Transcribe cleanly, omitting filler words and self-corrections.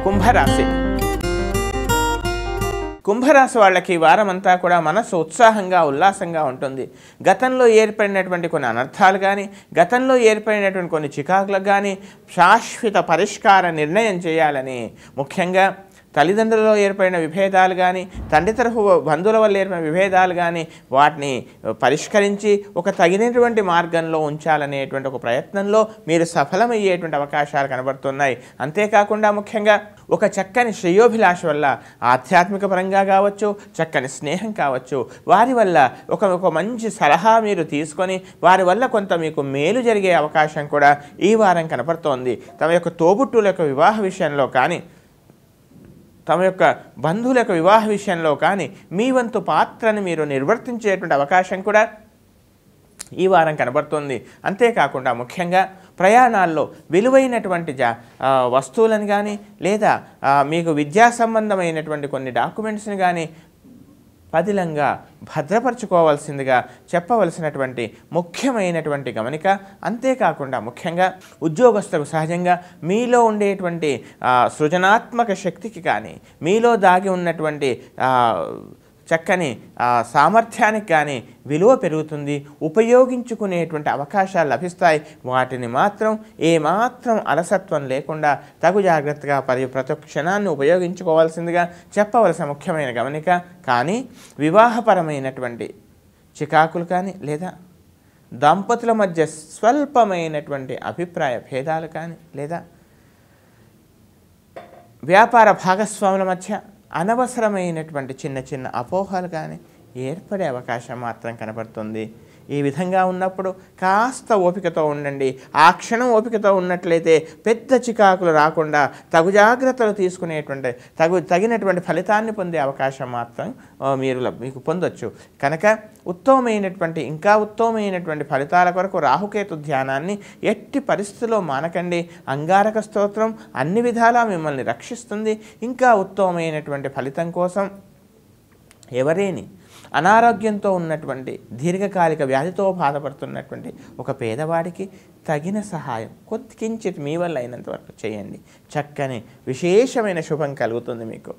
కుంభరాశి. కుంభరాశి వాళ్ళకి ఈ వారం అంతా కూడా మనసు ఉత్సాహంగా ఉల్లాసంగా ఉంటుంది. గతంలో ఏర్పడినటువంటి కొన్ని అనర్థాలు కానీ, గతంలో ఏర్పడినటువంటి కొన్ని చికాకులకు కానీ శాశ్వత పరిష్కార నిర్ణయం చేయాలని, ముఖ్యంగా తల్లిదండ్రులలో ఏర్పడిన విభేదాలు కానీ, తండ్రి తరఫు బంధువుల వల్ల ఏర్పడిన విభేదాలు కానీ వాటిని పరిష్కరించి ఒక తగినటువంటి మార్గంలో ఉంచాలనేటువంటి ఒక ప్రయత్నంలో మీరు సఫలమయ్యేటువంటి అవకాశాలు కనబడుతున్నాయి. అంతేకాకుండా ముఖ్యంగా ఒక చక్కని శ్రేయోభిలాష వల్ల ఆధ్యాత్మిక పరంగా కావచ్చు, చక్కని స్నేహం కావచ్చు, వారి వల్ల ఒక మంచి సలహా మీరు తీసుకొని వారి వల్ల కొంత మీకు మేలు జరిగే అవకాశం కూడా ఈ వారం కనపడుతోంది. తమ యొక్క తోబుట్టుల యొక్క వివాహ విషయంలో కానీ, తమ యొక్క బంధువుల యొక్క వివాహ విషయంలో కానీ మీ వంతు పాత్రని మీరు నిర్వర్తించేటువంటి అవకాశం కూడా ఈ వారం కనబడుతుంది. అంతేకాకుండా ముఖ్యంగా ప్రయాణాల్లో విలువైనటువంటి వస్తువులను కానీ, లేదా మీకు విద్యా సంబంధమైనటువంటి కొన్ని డాక్యుమెంట్స్ని కానీ పదిలంగా భద్రపరచుకోవాల్సిందిగా చెప్పవలసినటువంటి ముఖ్యమైనటువంటి గమనిక. అంతేకాకుండా ముఖ్యంగా ఉద్యోగస్తులకు సహజంగా మీలో ఉండేటువంటి సృజనాత్మక శక్తికి కానీ, మీలో దాగి ఉన్నటువంటి చక్కని సామర్థ్యానికి కానీ విలువ పెరుగుతుంది, ఉపయోగించుకునేటువంటి అవకాశాలు లభిస్తాయి. వాటిని మాత్రం ఏమాత్రం అలసత్వం లేకుండా తగు జాగ్రత్తగా ప్రతి క్షణాన్ని ఉపయోగించుకోవాల్సిందిగా చెప్పవలసిన ముఖ్యమైన గమనిక. కానీ వివాహపరమైనటువంటి చికాకులు కానీ, లేదా దంపతుల మధ్య స్వల్పమైనటువంటి అభిప్రాయ భేదాలు కానీ, లేదా వ్యాపార భాగస్వాముల మధ్య అనవసరమైనటువంటి చిన్న చిన్న అపోహలు కానీ ఏర్పడే అవకాశం మాత్రం కనబడుతుంది. ఈ విధంగా ఉన్నప్పుడు కాస్త ఓపికతో ఉండండి. ఆ క్షణం ఓపికతో ఉన్నట్లయితే పెద్ద చికాకులు రాకుండా తగు జాగ్రత్తలు తీసుకునేటువంటి తగినటువంటి ఫలితాన్ని పొందే అవకాశం మాత్రం మీకు పొందొచ్చు. కనుక ఇంకా ఉత్తమమైనటువంటి ఫలితాల కొరకు రాహుకేతు ధ్యానాన్ని ఎట్టి పరిస్థితుల్లో మానకండి. అంగారక స్తోత్రం అన్ని విధాలా మిమ్మల్ని రక్షిస్తుంది. ఇంకా ఉత్తమమైనటువంటి ఫలితం కోసం ఎవరేని అనారోగ్యంతో ఉన్నటువంటి దీర్ఘకాలిక వ్యాధితో బాధపడుతున్నటువంటి ఒక పేదవాడికి తగిన సహాయం కించిత్ మీ వల్ల అయినంత వరకు చేయండి. చక్కని విశేషమైన శుభం కలుగుతుంది మీకు.